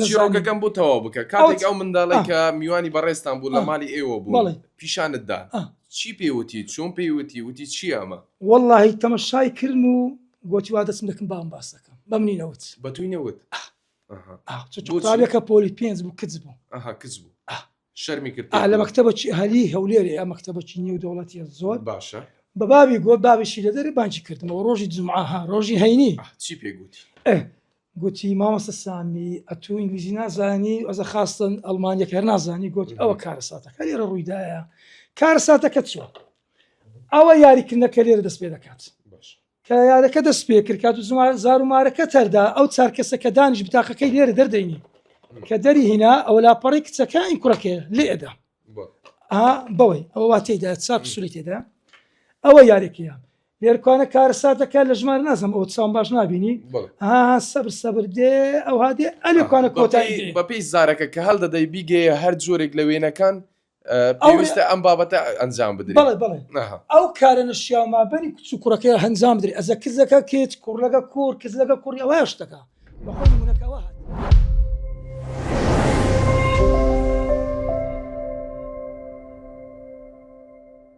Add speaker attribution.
Speaker 1: چیرۆکەکەم بۆ تەواو بکە کاتێک ئەو منداڵێک کە میوانی بەڕێستان بوو لە ماڵی ئێوە بوو پیشانتدا چی پێوتی چۆن پێیوتی وتی چی ئەمە
Speaker 2: واللهی تەمەشای کردن و گوتی وا دەچم دەکەم باوم باس دەکەم بەمنی نەوت
Speaker 1: بە توی نەوت
Speaker 2: چۆکە پۆلی 5 بوو کچ بوو
Speaker 1: کچ بوو شەرمی کرد
Speaker 2: لە مەکتەبە هەلی هەولێرە یا مەکتەبەی نیو دەوڵەتیە زۆر
Speaker 1: باشە
Speaker 2: بە بابی گۆ بابیشی لە دەرێ بانکی کردمەوە ڕۆژی جمعەها ڕۆژی هەینی
Speaker 1: چی پێگوتی
Speaker 2: گوتی مامەستە سامی ئەتوو ئینگلیزی نازانی ئەزە خاستن ئەڵمانیەکە هەر نازانی گوت ئەوە کارە ساتەکە لێرە ڕوویدایە کارە ساتەکە چوە ئەوە یاریکردنەکە لێرە دەست پێ دەکات کە یارەکە دەست پێ کرد کات و زار و مارەکە تەردا ئەو چار کەسەکە دانیش بتاقەکەی لێرە دەردەینی کە دەری هینا ئەوە لاپەڕی کچەکە ئین کوڕەکەیە لێدا بەوەی ئەوە وا تێدا چار پسووری تێدا ئەوە یاریکەیە لێرکوانە کارە ساتەکە لە ژمارە نازم ئەو چاوم باش نبینی سەبر دێ ئەو هادێ ئەلێکوانە کۆتایی
Speaker 1: بەپێی زارەکە کە هەڵ دەدەی بیگەیە هەر جۆرێک لە وێنەکان پێویستە ئەم بابەتە ئەنجام بدرێت
Speaker 2: بەڵێ ئەو کارە نەشیاوما بەری کچ و کوڕەکەی هەنجام بدرێت ئەزە کزەکە کێت کوڕلەکە کوڕ کزلەکە کوڕی ئەوە شتەکە بەخۆی نمونەکەەوە هات